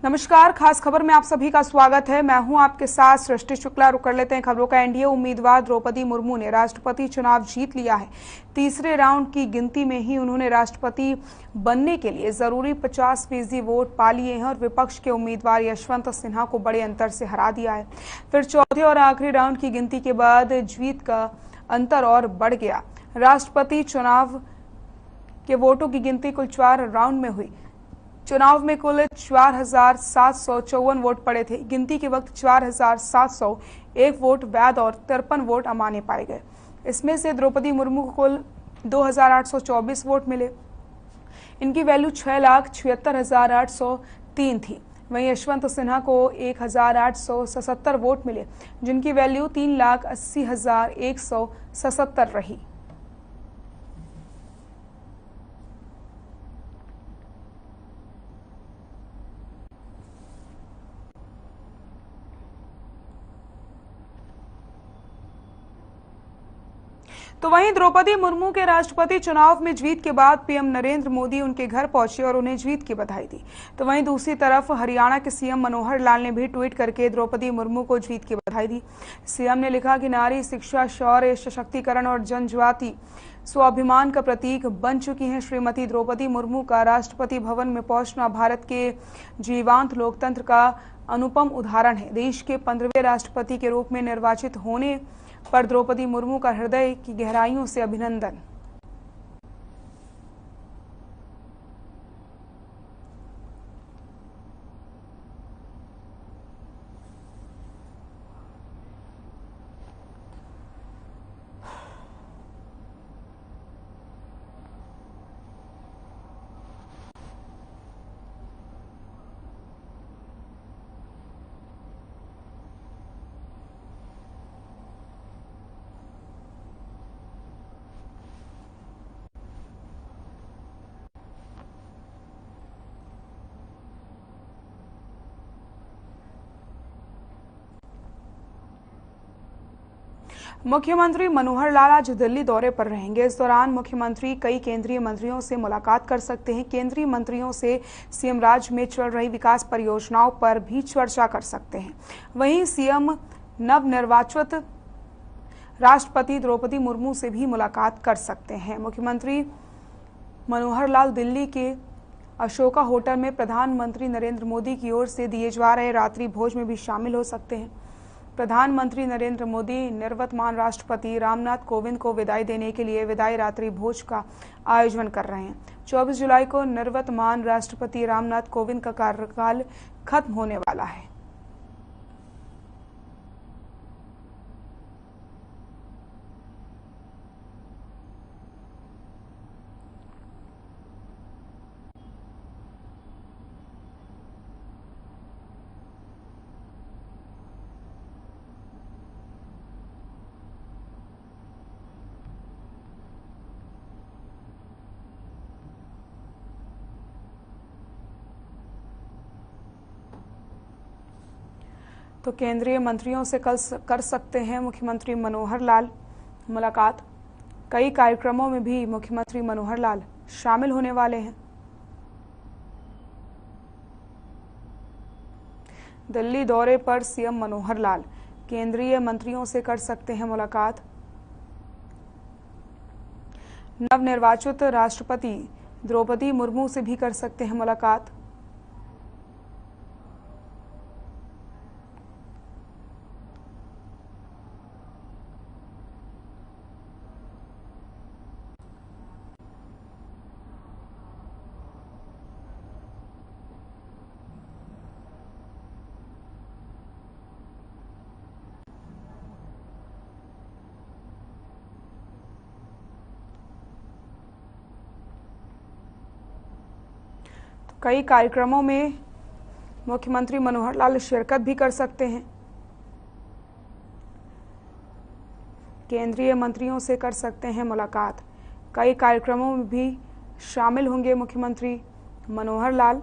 नमस्कार। खास खबर में आप सभी का स्वागत है। मैं हूं आपके साथ सृष्टि शुक्ला। रुक कर लेते हैं खबरों का। एनडीए उम्मीदवार द्रौपदी मुर्मू ने राष्ट्रपति चुनाव जीत लिया है। तीसरे राउंड की गिनती में ही उन्होंने राष्ट्रपति बनने के लिए जरूरी 50% वोट पा लिए हैं और विपक्ष के उम्मीदवार यशवंत सिन्हा को बड़े अंतर से हरा दिया है। फिर चौथे और आखिरी राउंड की गिनती के बाद जीत का अंतर और बढ़ गया। राष्ट्रपति चुनाव के वोटों की गिनती कुल 4 राउंड में हुई। चुनाव में कुल 4,754 वोट पड़े थे। गिनती के वक्त 4,701 वोट वैध और 53 वोट अमान्य पाए गए। इसमें से द्रौपदी मुर्मू को कुल 2,824 वोट मिले। इनकी वैल्यू 6,76,803 थी। वहीं यशवंत सिन्हा को 1,877 वोट मिले, जिनकी वैल्यू 3,80,177 रही। तो वहीं द्रौपदी मुर्मू के राष्ट्रपति चुनाव में जीत के बाद पीएम नरेंद्र मोदी उनके घर पहुंचे और उन्हें जीत की बधाई दी। तो वहीं दूसरी तरफ हरियाणा के सीएम मनोहर लाल ने भी ट्वीट करके द्रौपदी मुर्मू को जीत की बधाई दी। सीएम ने लिखा कि नारी शिक्षा, शौर्य, सशक्तिकरण और जनजाति स्वाभिमान का प्रतीक बन चुकी हैं। श्रीमती द्रौपदी मुर्मू का राष्ट्रपति भवन में पहुंचना भारत के जीवंत लोकतंत्र का अनुपम उदाहरण है। देश के 15वें राष्ट्रपति के रूप में निर्वाचित होने पर द्रौपदी मुर्मू का हृदय की गहराइयों से अभिनंदन। मुख्यमंत्री मनोहर लाल आज दिल्ली दौरे पर रहेंगे। इस दौरान मुख्यमंत्री कई केंद्रीय मंत्रियों से मुलाकात कर सकते हैं। केंद्रीय मंत्रियों से सीएम राज्य में चल रही विकास परियोजनाओं पर भी चर्चा कर सकते हैं। वहीं सीएम नवनिर्वाचित राष्ट्रपति द्रौपदी मुर्मू से भी मुलाकात कर सकते हैं। मुख्यमंत्री मनोहर लाल दिल्ली के अशोका होटल में प्रधानमंत्री नरेंद्र मोदी की ओर से दिए जा रहे रात्रि भोज में भी शामिल हो सकते हैं। प्रधानमंत्री नरेंद्र मोदी निवर्तमान राष्ट्रपति रामनाथ कोविंद को विदाई देने के लिए विदाई रात्रि भोज का आयोजन कर रहे हैं। 24 जुलाई को निवर्तमान राष्ट्रपति रामनाथ कोविंद का कार्यकाल खत्म होने वाला है। तो केंद्रीय मंत्रियों से कल कर सकते हैं मुख्यमंत्री मनोहर लाल मुलाकात। कई कार्यक्रमों में भी मुख्यमंत्री मनोहर लाल शामिल होने वाले हैं। दिल्ली दौरे पर सीएम मनोहर लाल केंद्रीय मंत्रियों से कर सकते हैं मुलाकात। नवनिर्वाचित राष्ट्रपति द्रौपदी मुर्मू से भी कर सकते हैं मुलाकात। कई कार्यक्रमों में मुख्यमंत्री मनोहर लाल शिरकत भी कर सकते हैं। केंद्रीय मंत्रियों से कर सकते हैं मुलाकात। कई कार्यक्रमों में भी शामिल होंगे मुख्यमंत्री मनोहर लाल।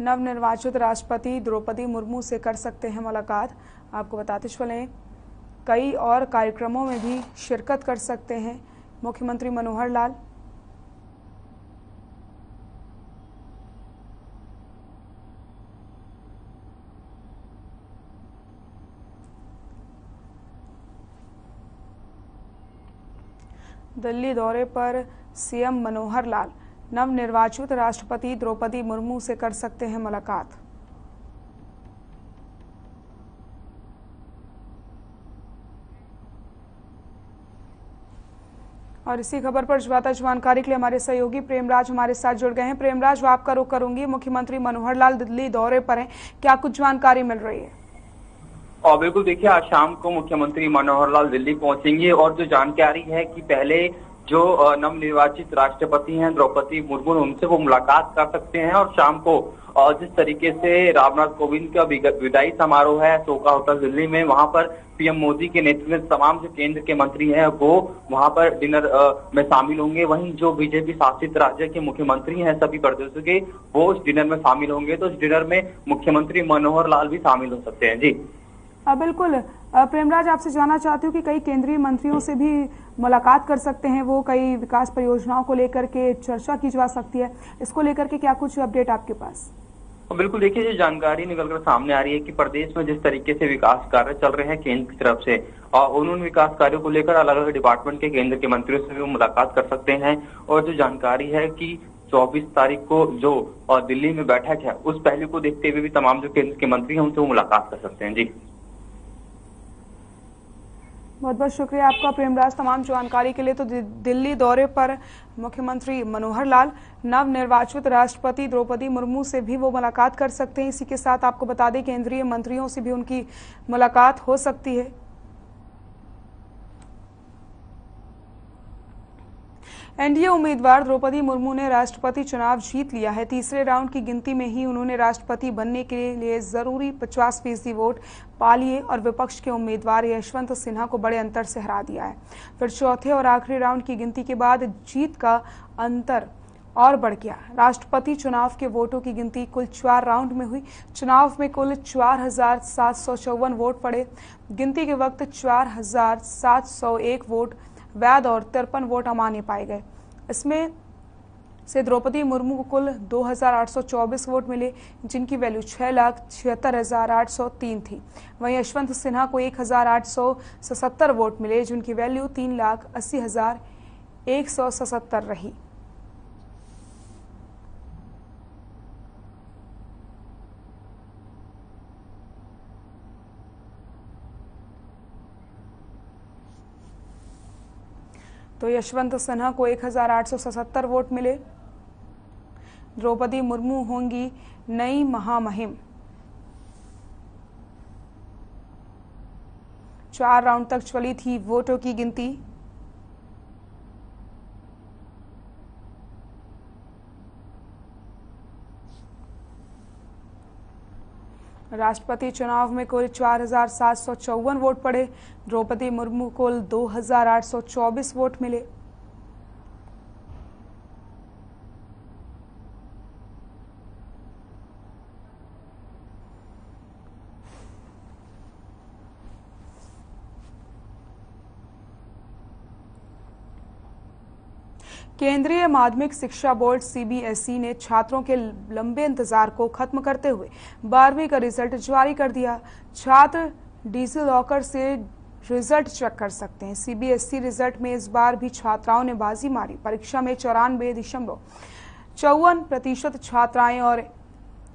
नवनिर्वाचित राष्ट्रपति द्रौपदी मुर्मू से कर सकते हैं मुलाकात। आपको बताते चलें कई और कार्यक्रमों में भी शिरकत कर सकते हैं मुख्यमंत्री मनोहर लाल। दिल्ली दौरे पर सीएम मनोहर लाल नवनिर्वाचित राष्ट्रपति द्रौपदी मुर्मू से कर सकते हैं मुलाकात। और इसी खबर पर ज्यादा जानकारी के लिए हमारे सहयोगी प्रेमराज हमारे साथ जुड़ गए हैं। प्रेमराज, आपका रुख करूंगी, मुख्यमंत्री मनोहर लाल दिल्ली दौरे पर हैं, क्या कुछ जानकारी मिल रही है? और बिल्कुल देखिए, आज शाम को मुख्यमंत्री मनोहर लाल दिल्ली पहुंचेंगे और जो जानकारी है कि पहले जो नवनिर्वाचित राष्ट्रपति हैं द्रौपदी मुर्मू, उनसे वो मुलाकात कर सकते हैं। और शाम को जिस तरीके से रामनाथ कोविंद का विदाई समारोह है सोका होटल दिल्ली में, वहां पर पीएम मोदी के नेतृत्व में तमाम जो केंद्र के मंत्री हैं वो वहां पर डिनर में शामिल होंगे। वहीं जो बीजेपी शासित राज्य के मुख्यमंत्री हैं सभी प्रदेशों के, वो इस डिनर में शामिल होंगे। तो इस डिनर में मुख्यमंत्री मनोहर लाल भी शामिल हो सकते हैं। जी बिल्कुल। प्रेमराज, आपसे जानना चाहती हूँ कि कई केंद्रीय मंत्रियों से भी मुलाकात कर सकते हैं वो, कई विकास परियोजनाओं को लेकर के चर्चा की जा सकती है, इसको लेकर के क्या कुछ अपडेट आपके पास? बिल्कुल देखिए, ये जानकारी निकलकर सामने आ रही है कि प्रदेश में जिस तरीके से विकास कार्य चल रहे हैं केंद्र की तरफ से, और उन विकास कार्यों को लेकर अलग अलग डिपार्टमेंट के केंद्र के मंत्रियों से भी मुलाकात कर सकते हैं। और जो जानकारी है कि 24 तारीख को जो दिल्ली में बैठक है, उस पहलू को देखते हुए भी तमाम जो केंद्र के मंत्री हैं उनसे वो मुलाकात कर सकते हैं। जी बहुत बहुत शुक्रिया आपका प्रेमराज तमाम जानकारी के लिए। तो दिल्ली दौरे पर मुख्यमंत्री मनोहर लाल नवनिर्वाचित राष्ट्रपति द्रौपदी मुर्मू से भी वो मुलाकात कर सकते हैं। इसी के साथ आपको बता दें केंद्रीय मंत्रियों से भी उनकी मुलाकात हो सकती है। एनडीए उम्मीदवार द्रौपदी मुर्मू ने राष्ट्रपति चुनाव जीत लिया है। तीसरे राउंड की गिनती में ही उन्होंने राष्ट्रपति बनने के लिए जरूरी 50% वोट पा लिए और विपक्ष के उम्मीदवार यशवंत सिन्हा को बड़े अंतर से हरा दिया है। फिर चौथे और आखिरी राउंड की गिनती के बाद जीत का अंतर और बढ़ गया। राष्ट्रपति चुनाव के वोटों की गिनती कुल 4 राउंड में हुई। चुनाव में कुल 4,754 वोट पड़े। गिनती के वक्त 4,701 वोट वैध और 53 वोट अमान्य पाए गए। इसमें से द्रौपदी मुर्मू को कुल 2,824 वोट मिले, जिनकी वैल्यू 6,76,803 थी। वहीं यशवंत सिन्हा को 1,877 वोट मिले, जिनकी वैल्यू 3,80,177 रही। तो यशवंत सिन्हा को 1,877 वोट मिले। द्रौपदी मुर्मू होंगी नई महामहिम। 4 राउंड तक चली थी वोटों की गिनती। राष्ट्रपति चुनाव में कुल 4,754 वोट पड़े। द्रौपदी मुर्मू को कुल 2,824 वोट मिले। केंद्रीय माध्यमिक शिक्षा बोर्ड सीबीएसई ने छात्रों के लंबे इंतजार को खत्म करते हुए 12वीं का रिजल्ट जारी कर दिया। छात्र डिजिलॉकर से रिजल्ट चेक कर सकते हैं। सीबीएसई रिजल्ट में इस बार भी छात्राओं ने बाजी मारी। परीक्षा में 94.54% छात्राएं और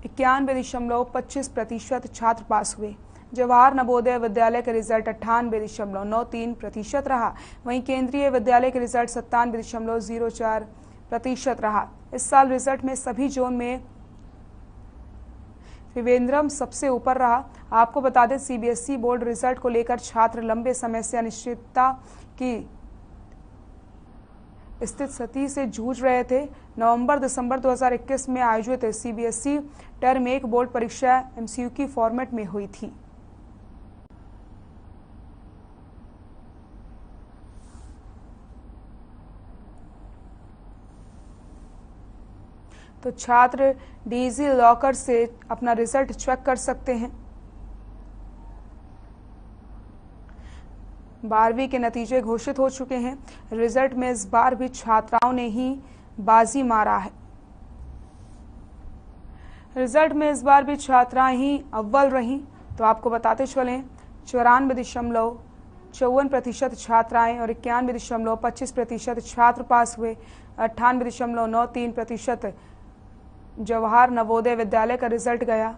91.25% छात्र पास हुए। जवाहर नवोदय विद्यालय का रिजल्ट 98.93% रहा। वहीं केंद्रीय विद्यालय का रिजल्ट 97.04% रहा। इस साल रिजल्ट में सभी जोन में त्रिवेंद्रम सबसे ऊपर रहा। आपको बता दें सीबीएसई बोर्ड रिजल्ट को लेकर छात्र लंबे समय से अनिश्चितता की स्थिति से जूझ रहे थे। नवंबर-दिसंबर 2021 में आयोजित सीबीएसई टर्म 1 बोर्ड परीक्षा एमसीक्यू फॉर्मेट में हुई थी। तो छात्र डिजी लॉकर से अपना रिजल्ट चेक कर सकते हैं। 12वीं के नतीजे घोषित हो चुके हैं। रिजल्ट में इस बार भी छात्राओं ने ही बाजी मारा है। रिजल्ट में इस बार भी छात्राएं ही अव्वल रहीं। तो आपको बताते चलें 94.54% छात्राएं और 91.25% छात्र पास हुए। 98.93% जवाहर नवोदय विद्यालय का रिजल्ट गया।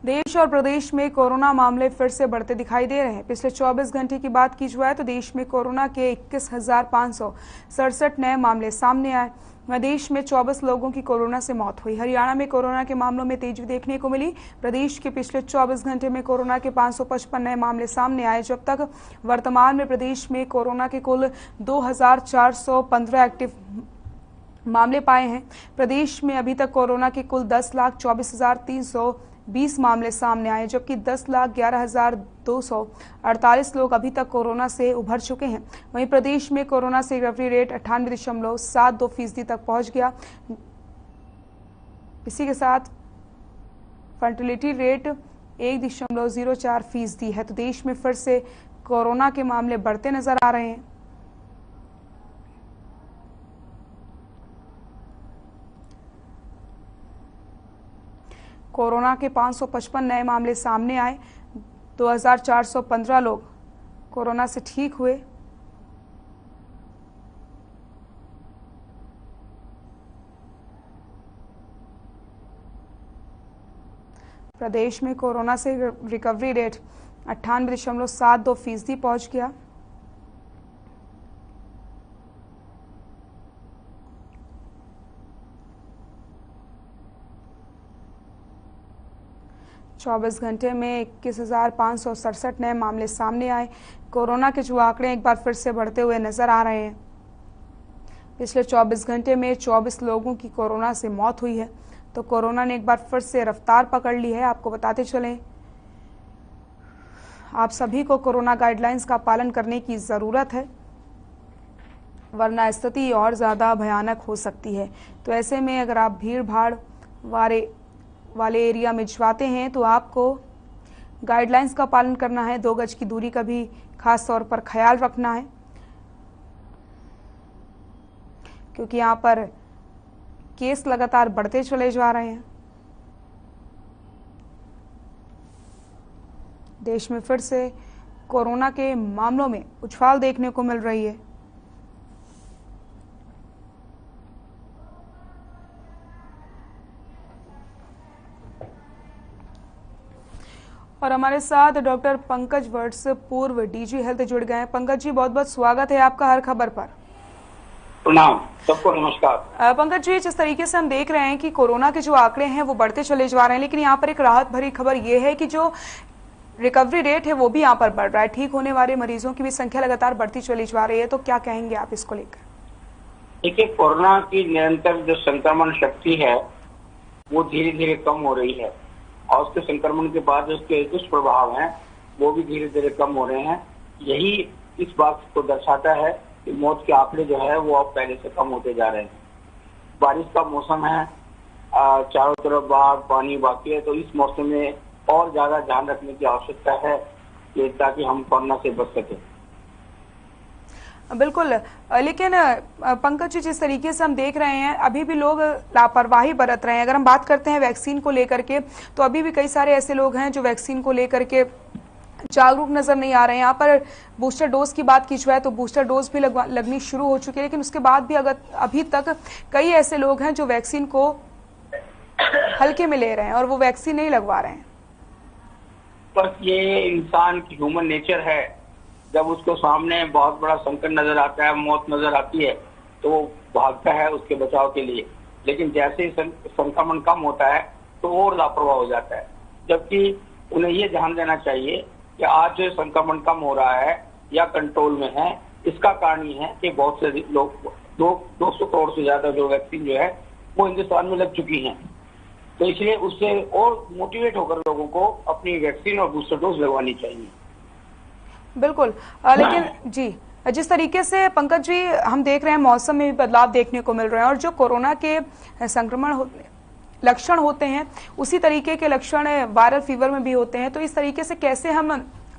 देश और प्रदेश में कोरोना मामले फिर से बढ़ते दिखाई दे रहे हैं। पिछले 24 घंटे की बात की जाए तो देश में कोरोना के 21,567 नए मामले सामने आए। वहीं देश में 24 लोगों की कोरोना से मौत हुई। हरियाणा में कोरोना के मामलों में तेजी देखने को मिली। प्रदेश के पिछले 24 घंटे में कोरोना के 555 नए मामले सामने आए। जब तक वर्तमान में प्रदेश में कोरोना के कुल 2,415 एक्टिव मामले पाए हैं। प्रदेश में अभी तक कोरोना के कुल 10,24,320 मामले सामने आए, जबकि 10,11,248 लोग अभी तक कोरोना से उभर चुके हैं। वहीं प्रदेश में कोरोना से रिकवरी रेट 98.72% तक पहुंच गया। इसी के साथ फर्टिलिटी रेट 1.04% है। तो देश में फिर से कोरोना के मामले बढ़ते नजर आ रहे हैं। कोरोना के 555 नए मामले सामने आए। 2,415 लोग कोरोना से ठीक हुए। प्रदेश में कोरोना से रिकवरी रेट 98.72% पहुंच गया। चौबीस घंटे में 21,567 नए मामले सामने आए। कोरोना के जो आंकड़े एक बार फिर से बढ़ते हुए नजर आ रहे हैं। पिछले 24 घंटे में 24 लोगों की कोरोना से मौत हुई है। तो कोरोना ने एक बार फिर से रफ्तार पकड़ ली है। आपको बताते चलें, आप सभी को कोरोना गाइडलाइंस का पालन करने की ज़रूरत है, वरना स्थिति और ज़्यादा भयानक हो सकती है। तो ऐसे में अगर आप भीड़ भाड़ वाले एरिया में जाते हैं तो आपको गाइडलाइंस का पालन करना है। 2 गज की दूरी का भी खास तौर पर ख्याल रखना है, क्योंकि यहाँ पर केस लगातार बढ़ते चले जा रहे हैं। देश में फिर से कोरोना के मामलों में उछाल देखने को मिल रही है। और हमारे साथ डॉक्टर पंकज वत्स, पूर्व डीजी हेल्थ, जुड़ गए हैं। पंकज जी, बहुत बहुत स्वागत है आपका हर खबर पर। प्रणाम, सबको नमस्कार। पंकज जी, जिस तरीके से हम देख रहे हैं कि कोरोना के जो आंकड़े हैं वो बढ़ते चले जा रहे हैं, लेकिन यहाँ पर एक राहत भरी खबर ये है कि जो रिकवरी रेट है वो भी यहाँ पर बढ़ रहा है। ठीक होने वाले मरीजों की भी संख्या लगातार बढ़ती चली जा रही है। तो क्या कहेंगे आप इसको लेकर? देखिए, कोरोना की निरंतर जो संक्रमण शक्ति है वो धीरे धीरे कम हो रही है, और उसके संक्रमण के बाद उसके दुष्प्रभाव हैं वो भी धीरे धीरे कम हो रहे हैं। यही इस बात को दर्शाता है कि मौत के आंकड़े जो है वो अब पहले से कम होते जा रहे हैं। बारिश का मौसम है, चारों तरफ बाढ़ पानी बाकी है, तो इस मौसम में और ज्यादा ध्यान रखने की आवश्यकता है ताकि हम कोरोना से बच सके। बिल्कुल, लेकिन पंकज जी, जिस तरीके से हम देख रहे हैं अभी भी लोग लापरवाही बरत रहे हैं। अगर हम बात करते हैं वैक्सीन को लेकर के, तो अभी भी कई सारे ऐसे लोग हैं जो वैक्सीन को लेकर के जागरूक नजर नहीं आ रहे हैं। यहाँ पर बूस्टर डोज की बात की जाए तो बूस्टर डोज भी लगनी शुरू हो चुकी है, लेकिन उसके बाद भी अगर अभी तक कई ऐसे लोग हैं जो वैक्सीन को हल्के में ले रहे हैं और वो वैक्सीन नहीं लगवा रहे हैं। बस ये इंसान की ह्यूमन नेचर है, जब उसको सामने बहुत बड़ा संकट नजर आता है, मौत नजर आती है, तो वो भागता है उसके बचाव के लिए। लेकिन जैसे ही संक्रमण कम होता है तो और लापरवाह हो जाता है। जबकि उन्हें ये ध्यान देना चाहिए कि आज जो संक्रमण कम हो रहा है या कंट्रोल में है, इसका कारण ये है कि बहुत से लोग 200 करोड़ से ज्यादा जो वैक्सीन जो है वो हिंदुस्तान में लग चुकी हैं। तो इसलिए उससे और मोटिवेट होकर लोगों को अपनी वैक्सीन और बूस्टर डोज लगवानी चाहिए। बिल्कुल। लेकिन जी, जिस तरीके से पंकज जी हम देख रहे हैं मौसम में भी बदलाव देखने को मिल रहे हैं और जो कोरोना के संक्रमण लक्षण होते हैं उसी तरीके के लक्षण वायरल फीवर में भी होते हैं, तो इस तरीके से कैसे हम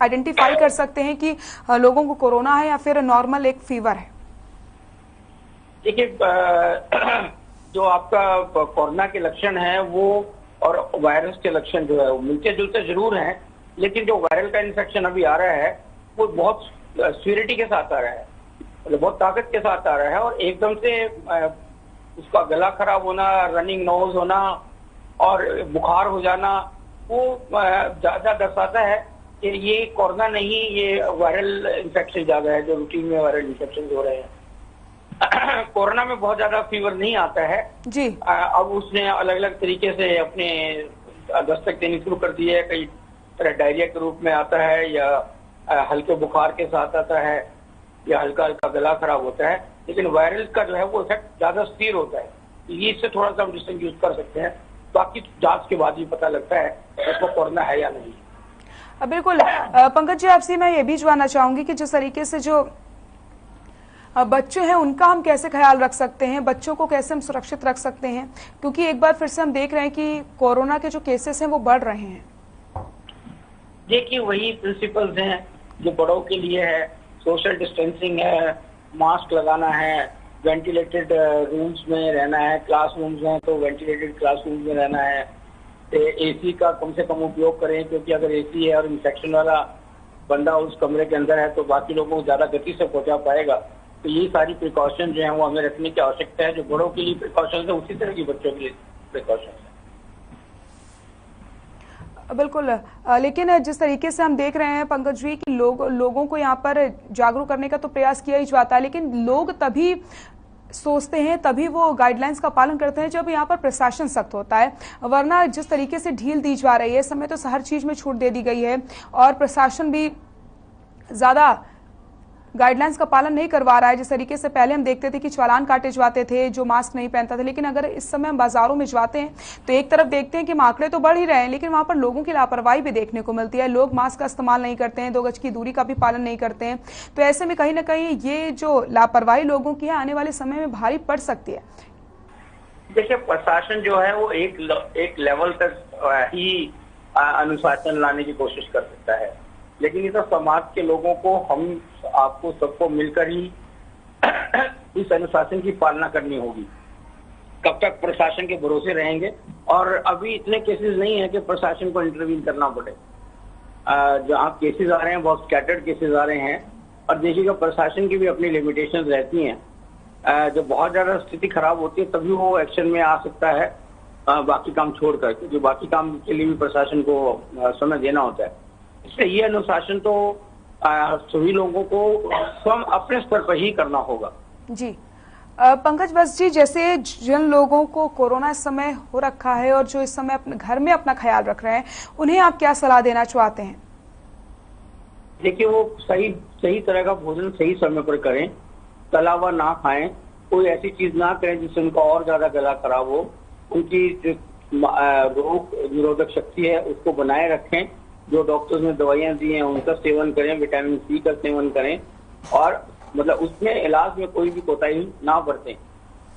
आइडेंटिफाई कर सकते हैं कि लोगों को कोरोना है या फिर नॉर्मल एक फीवर है? देखिए, जो आपका कोरोना के लक्षण है वो और वायरस के लक्षण जो है वो मिलते जुलते जरूर हैं, लेकिन जो वायरल का इन्फेक्शन अभी आ रहा है वो बहुत सीवियरिटी के साथ आ रहा है, मतलब बहुत ताकत के साथ आ रहा है, और एकदम से उसका गला खराब होना, रनिंग नोज होना और बुखार हो जाना, वो ज्यादा दर्शाता है कि ये कोरोना नहीं, ये वायरल इन्फेक्शन ज्यादा है, जो रूटीन में वायरल इन्फेक्शन हो रहे हैं। कोरोना में बहुत ज्यादा फीवर नहीं आता है जी। अब उसने अलग अलग तरीके से अपने दस्तक देनी शुरू कर दी है, कई तरह डायरिया के रूप में आता है, या हल्के बुखार के साथ आता है, या हल्का हल्का गला खराब होता है, लेकिन वायरल का जो है वो इफेक्ट ज्यादा स्थिर होता है। ये इससे थोड़ा सा हम डिस्टिंग्विश कर सकते हैं, बाकी जांच के बाद ही पता लगता है उसको कोरोना है या नहीं। बिल्कुल। पंकज जी, आपसे मैं ये भी जानना चाहूंगी कि जिस तरीके से जो बच्चे हैं उनका हम कैसे ख्याल रख सकते हैं, बच्चों को कैसे हम सुरक्षित रख सकते हैं, क्योंकि एक बार फिर से हम देख रहे हैं कि कोरोना के जो केसेस हैं वो बढ़ रहे हैं। देखिए, वही प्रिंसिपल्स हैं जो बड़ों के लिए है, सोशल डिस्टेंसिंग है, मास्क लगाना है, वेंटिलेटेड रूम्स में रहना है, क्लासरूम्स हैं तो वेंटिलेटेड क्लासरूम्स में रहना है, एसी का कम से कम उपयोग करें, क्योंकि अगर एसी है और इंफेक्शन वाला बंदा उस कमरे के अंदर है तो बाकी लोगों को ज्यादा गति से पहुंचा पाएगा। तो ये सारी प्रिकॉशन जो है वो हमें रखने की आवश्यकता है। जो बड़ों के लिए प्रिकॉशन है उसी तरह की बच्चों के लिए प्रिकॉशन है। बिल्कुल। लेकिन जिस तरीके से हम देख रहे हैं पंकज जी कि लोगों को यहाँ पर जागरूक करने का तो प्रयास किया ही जाता है, लेकिन लोग तभी सोचते हैं, तभी वो गाइडलाइंस का पालन करते हैं जब यहाँ पर प्रशासन सख्त होता है, वरना जिस तरीके से ढील दी जा रही है, इस समय तो हर चीज में छूट दे दी गई है और प्रशासन भी ज्यादा गाइडलाइंस का पालन नहीं करवा रहा है। जिस तरीके से पहले हम देखते थे कि चालान काटे जाते थे जो मास्क नहीं पहनता था, लेकिन अगर इस समय हम बाजारों में जाते हैं तो एक तरफ देखते हैं कि आंकड़े तो बढ़ ही रहे हैं, लेकिन वहां पर लोगों की लापरवाही भी देखने को मिलती है। लोग मास्क का इस्तेमाल नहीं करते हैं, 2 गज की दूरी का भी पालन नहीं करते हैं, तो ऐसे में कहीं ना कहीं ये जो लापरवाही लोगों की है आने वाले समय में भारी पड़ सकती है। देखिए, प्रशासन जो है वो एक लेवल तक ही अनुशासन लाने की कोशिश कर सकता है, लेकिन ये तो समाज के लोगों को, हम आपको सबको मिलकर ही इस अनुशासन की पालना करनी होगी। कब तक प्रशासन के भरोसे रहेंगे? और अभी इतने केसेस नहीं है कि प्रशासन को इंटरवीन करना पड़े। जहाँ केसेस आ रहे हैं बहुत स्कैटर्ड केसेस आ रहे हैं, और देखिएगा प्रशासन की भी अपनी लिमिटेशंस रहती हैं। जब बहुत ज्यादा स्थिति खराब होती है तभी वो एक्शन में आ सकता है, बाकी काम छोड़कर, क्योंकि बाकी काम के लिए भी प्रशासन को समय देना होता है। इसलिए ये अनुशासन तो सभी लोगों को स्वयं अपने स्तर पर ही करना होगा। जी। पंकज बस जी, जैसे जिन लोगों को कोरोना इस समय हो रखा है और जो इस समय अपने घर में अपना ख्याल रख रहे हैं, उन्हें आप क्या सलाह देना चाहते हैं? देखिए, वो सही तरह का भोजन सही समय पर करें, तला हुआ ना खाएं, कोई ऐसी चीज ना करें जिससे उनका और ज्यादा गला खराब हो। उनकी जो रोग निरोधक शक्ति है उसको बनाए रखें, जो डॉक्टर्स ने दवाइयां दी हैं उनका सेवन करें, विटामिन सी का सेवन करें, और मतलब उसमें इलाज में कोई भी कोताही ना बरतें।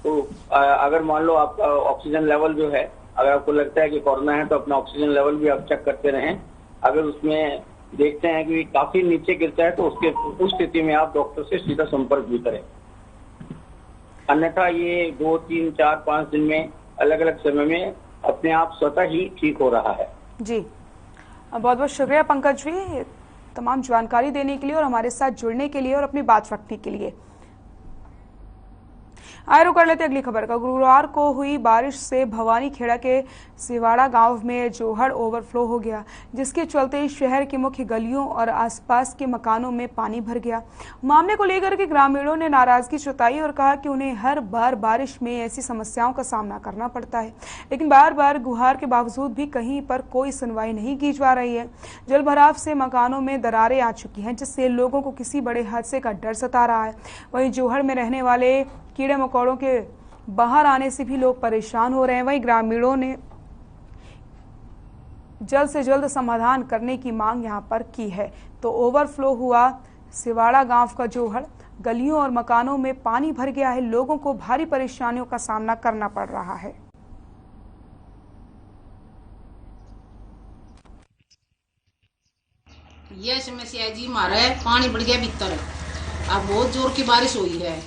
तो अगर मान लो आपका ऑक्सीजन लेवल जो है, अगर आपको लगता है कि कोरोना है तो अपना ऑक्सीजन लेवल भी आप चेक करते रहें। अगर उसमें देखते हैं कि काफी नीचे गिरता है तो उस स्थिति में आप डॉक्टर से सीधा संपर्क भी करें, अन्यथा ये 2, 3, 4, 5 दिन में अलग अलग समय में अपने आप स्वतः ही ठीक हो रहा है। जी, बहुत बहुत शुक्रिया पंकज जी तमाम जानकारी देने के लिए और हमारे साथ जुड़ने के लिए और अपनी बात रखने के लिए। आए कर लेते अगली खबर का। गुरुवार को हुई बारिश से भवानी खेड़ा के सिवाड़ा गांव में जोहड़ ओवरफ्लो हो गया, जिसके चलते शहर की मुख्य गलियों और आसपास के मकानों में पानी भर गया। मामले को लेकर के ग्रामीणों ने नाराजगी जताई और कहा कि उन्हें हर बार बारिश में ऐसी समस्याओं का सामना करना पड़ता है, लेकिन बार बार गुहार के बावजूद भी कहीं पर कोई सुनवाई नहीं की जा रही है। जल भराव से मकानों में दरारें आ चुकी हैं, जिससे लोगों को किसी बड़े हादसे का डर सता रहा है। वहीं जोहड़ में रहने वाले कीड़े मकोड़ों के बाहर आने से भी लोग परेशान हो रहे हैं। वहीं ग्रामीणों ने जल्द से जल्द समाधान करने की मांग यहां पर की है। तो ओवरफ्लो हुआ सिवाड़ा गांव का जोहड़, गलियों और मकानों में पानी भर गया है। लोगों को भारी परेशानियों का सामना करना पड़ रहा है। यह समस्या जी हमारे पानी बढ़ गया भीतर। अब बहुत जोर की बारिश हुई है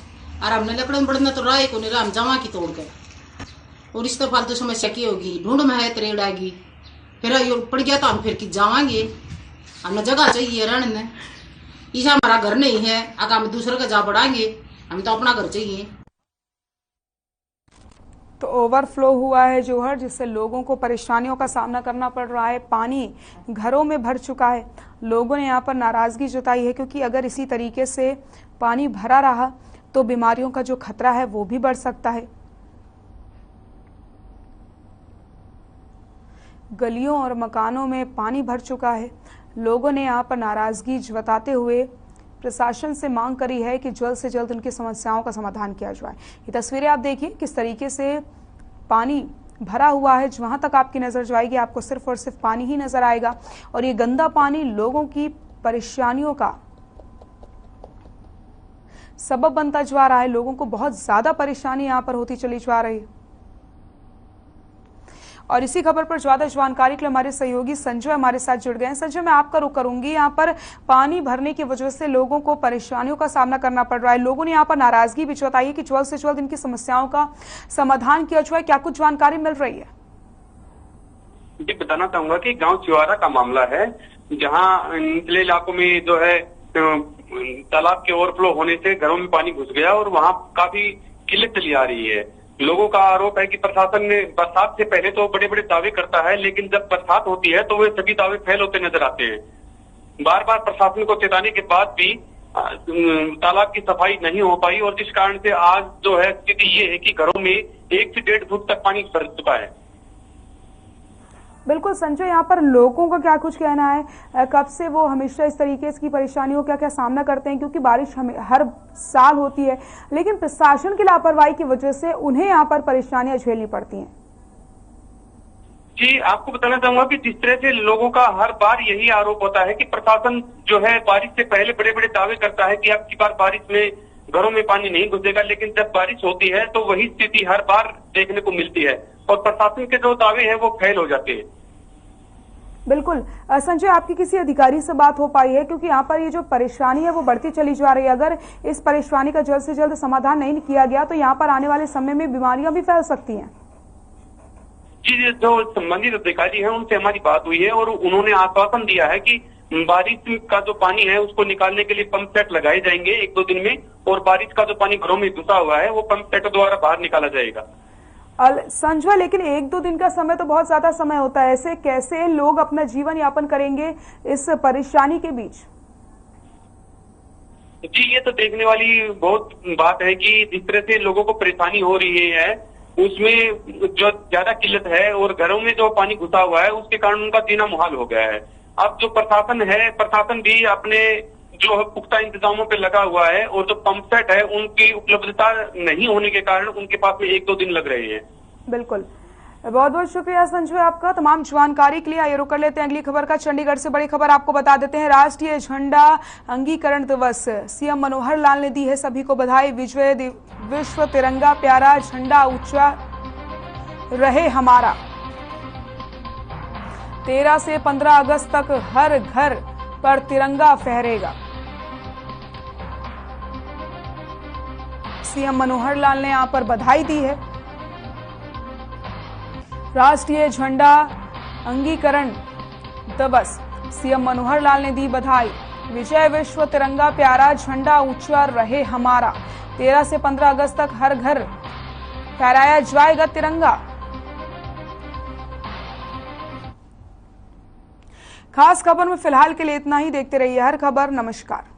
और हमने लकड़ों बढ़ना तो राय को नहीं हम जमा की तोड़ कर, और इस तो फालतू समस्या की होगी, ढूंढ में है त्रेड़ागी, फिर ये पड़ गया तो हम फिर की जावांगे। हमने जगह चाहिए रहने, इसा हमारा घर नहीं है, अगर हम दूसरे का जा बढ़ाएंगे, हमें तो अपना घर चाहिए। तो ओवरफ्लो हुआ है जोहड़, जिससे लोगों को परेशानियों का सामना करना पड़ रहा है। पानी घरों में भर चुका है। लोगों ने यहाँ पर नाराजगी जताई है, क्योंकि अगर इसी तरीके से पानी भरा रहा तो बीमारियों का जो खतरा है वो भी बढ़ सकता है। गलियों और मकानों में पानी भर चुका है। लोगों ने यहाँ पर नाराजगी जताते हुए प्रशासन से मांग करी है कि जल्द से जल्द उनकी समस्याओं का समाधान किया जाए। ये तस्वीरें आप देखिए किस तरीके से पानी भरा हुआ है। जहां तक आपकी नजर जाएगी आपको सिर्फ और सिर्फ पानी ही नजर आएगा, और ये गंदा पानी लोगों की परेशानियों का सबब बनता जा रहा है। लोगों को बहुत ज्यादा परेशानी यहां पर होती चली जा रही है। और इसी खबर पर ज्यादा जानकारी के लिए हमारे सहयोगी संजय हमारे साथ जुड़ गए हैं। संजय, मैं आपका रुख करूंगी। यहाँ पर पानी भरने की वजह से लोगों को परेशानियों का सामना करना पड़ रहा है। लोगों ने यहाँ पर नाराजगी भी जताई है कि जल्द से जल्द इनकी समस्याओं का समाधान किया जाए। क्या कुछ जानकारी मिल रही है? जी, बताना चाहूंगा कि गांव चिवारा का मामला है, जहां निचले इलाकों में जो है तालाब के ओवरफ्लो होने से घरों में पानी घुस गया और वहां काफी किल्लत चली आ रही है। लोगों का आरोप है कि प्रशासन ने बरसात से पहले तो बड़े बड़े दावे करता है, लेकिन जब बरसात होती है तो वे सभी दावे फेल होते नजर आते हैं। बार बार प्रशासन को चेताने के बाद भी तालाब की सफाई नहीं हो पाई, और जिस कारण से आज जो है स्थिति ये है कि घरों में 1 से 1.5 फुट तक पानी भर चुका है। बिल्कुल संजय, यहाँ पर लोगों का क्या कुछ कहना है? कब से वो हमेशा इस तरीके की परेशानियों का क्या सामना करते हैं? क्योंकि बारिश हर साल होती है, लेकिन प्रशासन की लापरवाही की वजह से उन्हें यहाँ पर परेशानियां झेलनी पड़ती हैं। जी, आपको बताना चाहूंगा कि जिस तरह से लोगों का हर बार यही आरोप होता है कि प्रशासन जो है बारिश से पहले बड़े बड़े दावे करता है कि अब की बार बारिश में घरों में पानी नहीं घुसेगा, लेकिन जब बारिश होती है तो वही स्थिति हर बार देखने को मिलती है और प्रशासन के जो दावे हैं वो फेल हो जाते हैं। बिल्कुल संजय, आपकी किसी अधिकारी से बात हो पाई है? क्योंकि यहाँ पर ये जो परेशानी है वो बढ़ती चली जा रही है। अगर इस परेशानी का जल्द से जल्द समाधान नहीं किया गया तो यहाँ पर आने वाले समय में बीमारियां भी फैल सकती हैं। जी, जो संबंधित अधिकारी हैं उनसे हमारी बात हुई है और उन्होंने आश्वासन दिया है कि बारिश का जो पानी है उसको निकालने के लिए पंप सेट लगाए जाएंगे 1-2 दिन में, और बारिश का जो पानी घरों में घुसा हुआ है वो पंप सेट द्वारा बाहर निकाला जाएगा। संजय, लेकिन 1-2 दिन का समय तो बहुत ज्यादा समय होता है। ऐसे कैसे लोग अपना जीवन यापन करेंगे इस परेशानी के बीच? जी, ये तो देखने वाली बहुत बात है कि जिस तरह से लोगों को परेशानी हो रही है उसमें जो ज्यादा किल्लत है और घरों में जो पानी घुसा हुआ है उसके कारण उनका जीना मुहाल हो गया है। अब जो प्रशासन है, प्रशासन भी अपने जो पुख्ता इंतजामों पे लगा हुआ है, और जो पंप सेट है उनकी उपलब्धता नहीं होने के कारण उनके पास में 1-2 दिन लग रहे हैं। बिल्कुल, बहुत बहुत शुक्रिया संजय आपका तमाम जानकारी के लिए। आइए रुक कर लेते हैं अगली खबर का। चंडीगढ़ से बड़ी खबर आपको बता देते हैं। राष्ट्रीय झंडा अंगीकरण दिवस, सीएम मनोहर लाल ने दी है सभी को बधाई। विश्व तिरंगा प्यारा झंडा ऊंचा रहे हमारा। 13 से 15 अगस्त तक हर घर पर तिरंगा फहरेगा। सीएम मनोहर लाल ने यहां पर बधाई दी है। राष्ट्रीय झंडा अंगीकरण दिवस, सीएम मनोहर लाल ने दी बधाई। विजय विश्व तिरंगा प्यारा झंडा ऊंचा रहे हमारा। 13 से 15 अगस्त तक हर घर फहराया जाएगा तिरंगा। खास खबर में फिलहाल के लिए इतना ही। देखते रहिए हर खबर। नमस्कार।